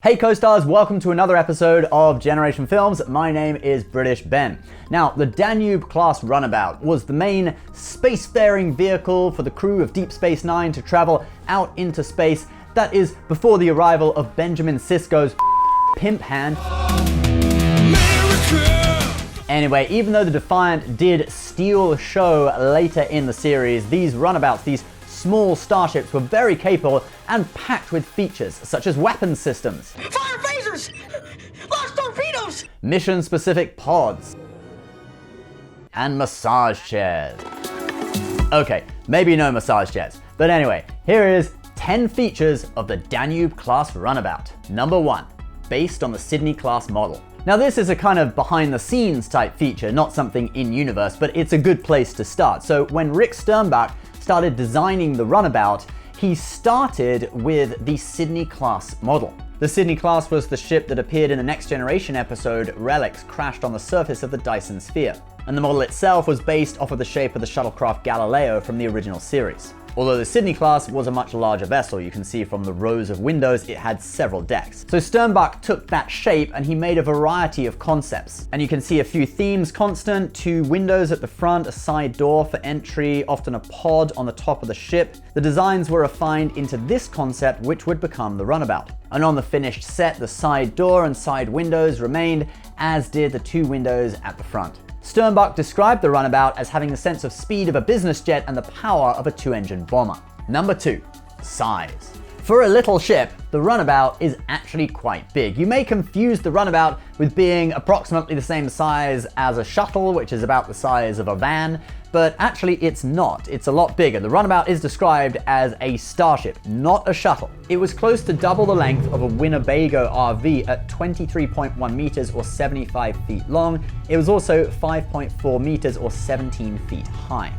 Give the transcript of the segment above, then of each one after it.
Hey co-stars, welcome to another episode of Generation Films. My name is British Ben. Now, the Danube Class Runabout was the main spacefaring vehicle for the crew of Deep Space Nine to travel out into space. That is before the arrival of Benjamin Sisko's pimp hand. Anyway, even though the Defiant did steal the show later in the series, these runabouts, these small starships, were very capable and packed with features such as weapon systems, fire phasers, launch torpedoes, mission-specific pods, and massage chairs. Okay, maybe no massage chairs, but anyway, here is 10 features of the Danube Class Runabout. Number 1, based on the Sydney class model. Now this is a kind of behind-the-scenes type feature, not something in-universe, but it's a good place to start. So when Rick Sternbach started designing the Runabout, he started with the Sydney class model. The Sydney class was the ship that appeared in the Next Generation episode Relics crashed on the surface of the Dyson Sphere, and the model itself was based off of the shape of the shuttlecraft Galileo from the original series. Although the Sydney class was a much larger vessel, you can see from the rows of windows it had several decks. So Sternbach took that shape and he made a variety of concepts. And you can see a few themes constant: 2 windows at the front, a side door for entry, often a pod on the top of the ship. The designs were refined into this concept, which would become the Runabout. And on the finished set, the side door and side windows remained, as did the 2 windows at the front. Sternbach described the Runabout as having the sense of speed of a business jet and the power of a 2-engine bomber. Number 2, size. For a little ship, the Runabout is actually quite big. You may confuse the Runabout with being approximately the same size as a shuttle, which is about the size of a van, but actually it's not. It's a lot bigger. The Runabout is described as a starship, not a shuttle. It was close to double the length of a Winnebago RV at 23.1 meters or 75 feet long. It was also 5.4 meters or 17 feet high.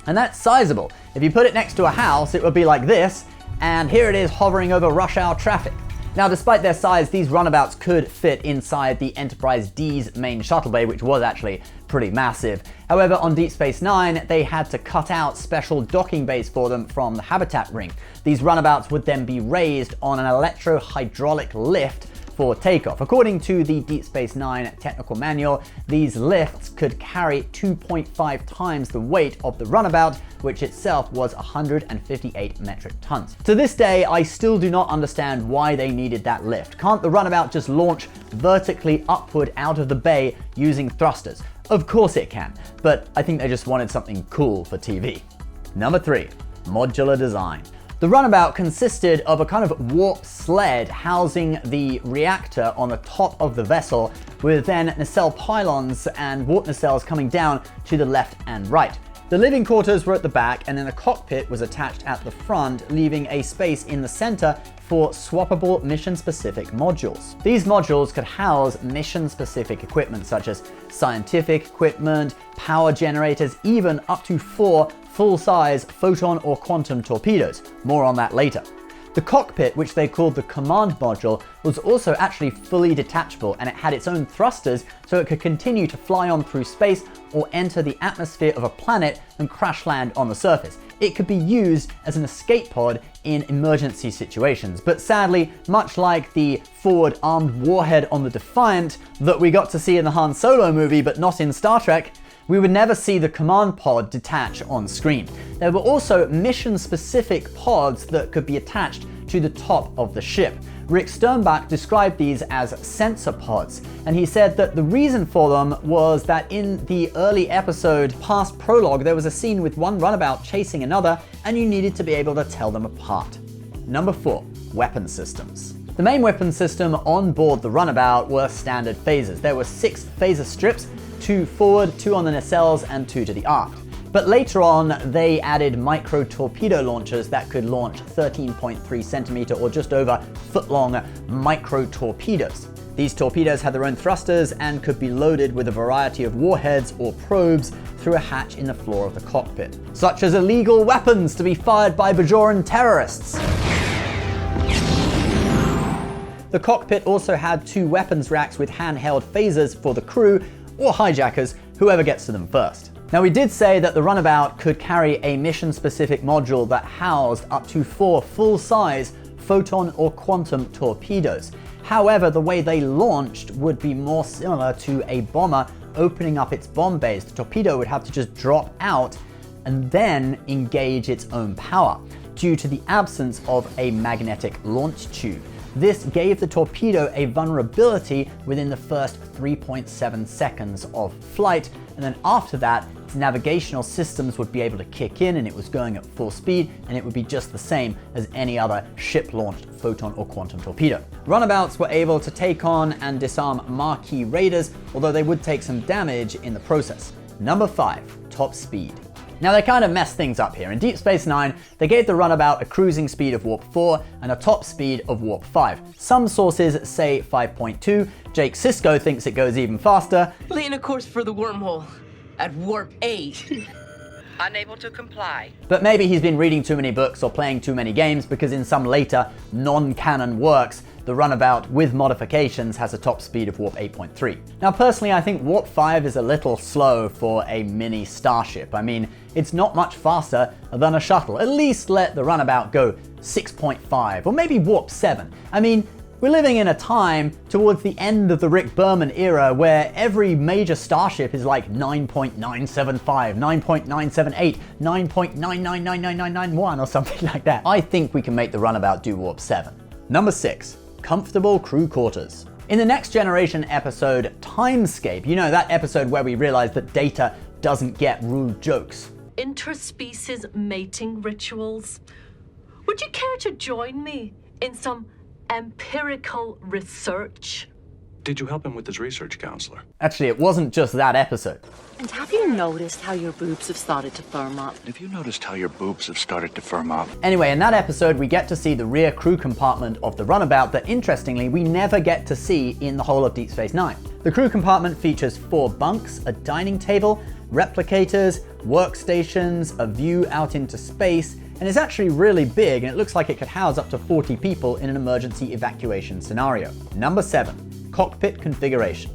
And that's sizable. If you put it next to a house, it would be like this, and here it is hovering over rush hour traffic. Now, despite their size, these runabouts could fit inside the Enterprise D's main shuttle bay, which was actually pretty massive. However, on Deep Space Nine, they had to cut out special docking bays for them from the habitat ring. These runabouts would then be raised on an electro-hydraulic lift for takeoff. According to the Deep Space Nine technical manual, these lifts could carry 2.5 times the weight of the Runabout, which itself was 158 metric tons. To this day, I still do not understand why they needed that lift. Can't the Runabout just launch vertically upward out of the bay using thrusters? Of course it can, but I think they just wanted something cool for TV. Number 3, modular design. The Runabout consisted of a kind of warp sled housing the reactor on the top of the vessel, with then nacelle pylons and warp nacelles coming down to the left and right. The living quarters were at the back, and then the cockpit was attached at the front, leaving a space in the center for swappable mission-specific modules. These modules could house mission-specific equipment such as scientific equipment, power generators, even up to 4 full-size photon or quantum torpedoes. More on that later. The cockpit, which they called the command module, was also actually fully detachable, and it had its own thrusters so it could continue to fly on through space or enter the atmosphere of a planet and crash land on the surface. It could be used as an escape pod in emergency situations, but sadly, much like the forward armed warhead on the Defiant that we got to see in the Han Solo movie but not in Star Trek, we would never see the command pod detach on screen. There were also mission-specific pods that could be attached to the top of the ship. Rick Sternbach described these as sensor pods, and he said that the reason for them was that in the early episode Past Prologue, there was a scene with one runabout chasing another, and you needed to be able to tell them apart. Number 4, weapon systems. The main weapon system on board the Runabout were standard phasers. There were 6 phaser strips, 2 forward, 2 on the nacelles, and 2 to the aft. But later on, they added micro torpedo launchers that could launch 13.3 centimeter or just over foot-long micro torpedoes. These torpedoes had their own thrusters and could be loaded with a variety of warheads or probes through a hatch in the floor of the cockpit, such as illegal weapons to be fired by Bajoran terrorists. The cockpit also had 2 weapons racks with handheld phasers for the crew or hijackers, whoever gets to them first. Now, we did say that the Runabout could carry a mission-specific module that housed up to 4 full-size photon or quantum torpedoes. However, the way they launched would be more similar to a bomber opening up its bomb bays. The torpedo would have to just drop out and then engage its own power due to the absence of a magnetic launch tube. This gave the torpedo a vulnerability within the first 3.7 seconds of flight, and then after that, its navigational systems would be able to kick in and it was going at full speed, and it would be just the same as any other ship-launched photon or quantum torpedo. Runabouts were able to take on and disarm marquee raiders, although they would take some damage in the process. Number 5, top speed. Now they kind of messed things up here. In Deep Space Nine, they gave the Runabout a cruising speed of warp 4 and a top speed of warp 5. Some sources say 5.2, Jake Sisko thinks it goes even faster. Laying a course for the wormhole at warp 8. Unable to comply. But maybe he's been reading too many books or playing too many games, because in some later non-canon works, the Runabout with modifications has a top speed of warp 8.3. Now personally, I think warp 5 is a little slow for a mini starship. I mean, it's not much faster than a shuttle. At least let the Runabout go 6.5 or maybe warp 7. I mean, we're living in a time towards the end of the Rick Berman era where every major starship is like 9.975, 9.978, 9.9999991 or something like that. I think we can make the Runabout do warp 7. Number 6, comfortable crew quarters. In the Next Generation episode Timescape, you know, that episode where we realized that Data doesn't get rude jokes. Interspecies mating rituals. Would you care to join me in some empirical research? Did you help him with his research, counselor? Actually, it wasn't just that episode. And have you noticed how your boobs have started to firm up? Have you noticed how your boobs have started to firm up? Anyway, in that episode, we get to see the rear crew compartment of the Runabout that, interestingly, we never get to see in the whole of Deep Space Nine. The crew compartment features 4 bunks, a dining table, replicators, workstations, a view out into space, and it's actually really big, and it looks like it could house up to 40 people in an emergency evacuation scenario. Number 7. Cockpit configuration.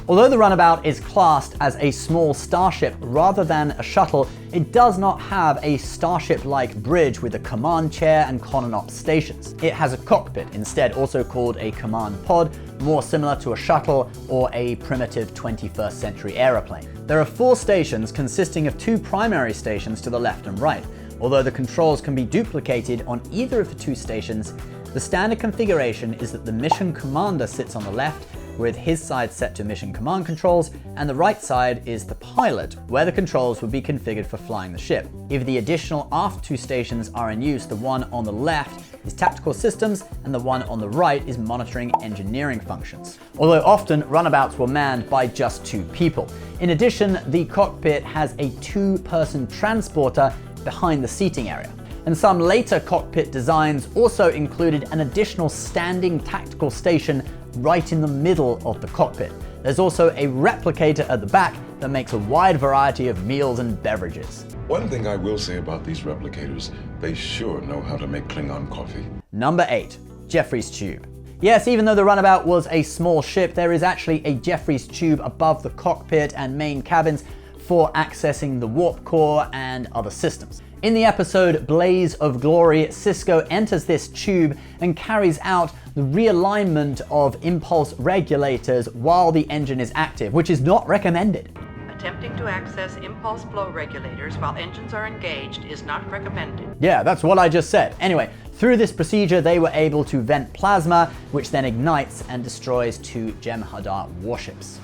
Although the Runabout is classed as a small starship rather than a shuttle, it does not have a starship-like bridge with a command chair and ConOps stations. It has a cockpit instead, also called a command pod, more similar to a shuttle or a primitive 21st century aeroplane. There are 4 stations consisting of 2 primary stations to the left and right. Although the controls can be duplicated on either of the 2 stations, the standard configuration is that the mission commander sits on the left, with his side set to mission command controls, and the right side is the pilot, where the controls would be configured for flying the ship. If the additional aft 2 stations are in use, the one on the left is tactical systems, and the one on the right is monitoring engineering functions. Although often Runabouts were manned by just 2 people. In addition, the cockpit has a 2-person transporter behind the seating area. And some later cockpit designs also included an additional standing tactical station right in the middle of the cockpit. There's also a replicator at the back that makes a wide variety of meals and beverages. One thing I will say about these replicators, they sure know how to make Klingon coffee. Number 8, Jeffries tube. Yes, even though the Runabout was a small ship, there is actually a Jeffries tube above the cockpit and main cabins for accessing the warp core and other systems. In the episode Blaze of Glory, Sisko enters this tube and carries out the realignment of impulse regulators while the engine is active, which is not recommended. Attempting to access impulse flow regulators while engines are engaged is not recommended. Yeah, that's what I just said. Anyway, through this procedure, they were able to vent plasma, which then ignites and destroys 2 Jem'Hadar warships.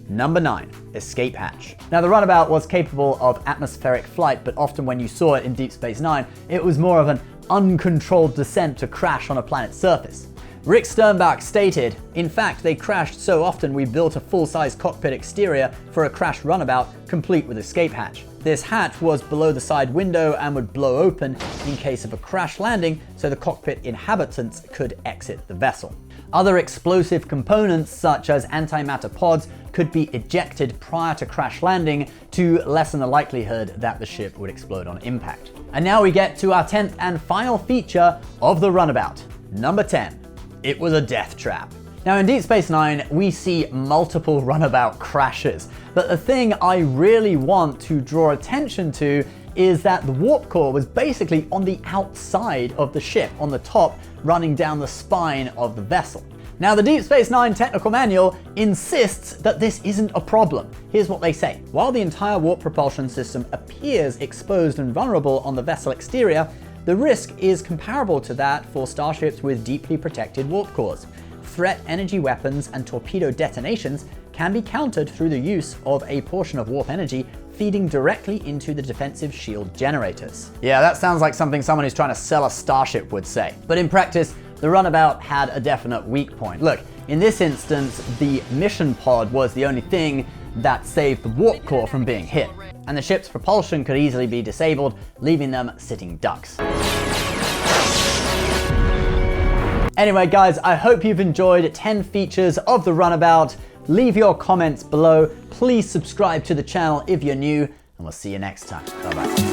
Number 9, escape hatch. Now the Runabout was capable of atmospheric flight, but often when you saw it in Deep Space Nine, it was more of an uncontrolled descent to crash on a planet's surface. Rick Sternbach stated, "In fact, they crashed so often we built a full-size cockpit exterior for a crashed Runabout, complete with escape hatch. This hatch was below the side window and would blow open in case of a crash landing, so the cockpit inhabitants could exit the vessel. Other explosive components, such as antimatter pods, could be ejected prior to crash landing to lessen the likelihood that the ship would explode on impact." And now we get to our 10th and final feature of the Runabout. Number 10, it was a death trap. Now in Deep Space Nine, we see multiple Runabout crashes, but the thing I really want to draw attention to is that the warp core was basically on the outside of the ship, on the top, running down the spine of the vessel. Now, the Deep Space Nine technical manual insists that this isn't a problem. Here's what they say. While the entire warp propulsion system appears exposed and vulnerable on the vessel exterior, the risk is comparable to that for starships with deeply protected warp cores. Threat energy weapons and torpedo detonations can be countered through the use of a portion of warp energy feeding directly into the defensive shield generators. Yeah, that sounds like something someone who's trying to sell a starship would say. But in practice, the Runabout had a definite weak point. Look, in this instance, the mission pod was the only thing that saved the warp core from being hit, and the ship's propulsion could easily be disabled, leaving them sitting ducks. Anyway, guys, I hope you've enjoyed 10 features of the Runabout. Leave your comments below. Please subscribe to the channel if you're new, and we'll see you next time. Bye-bye.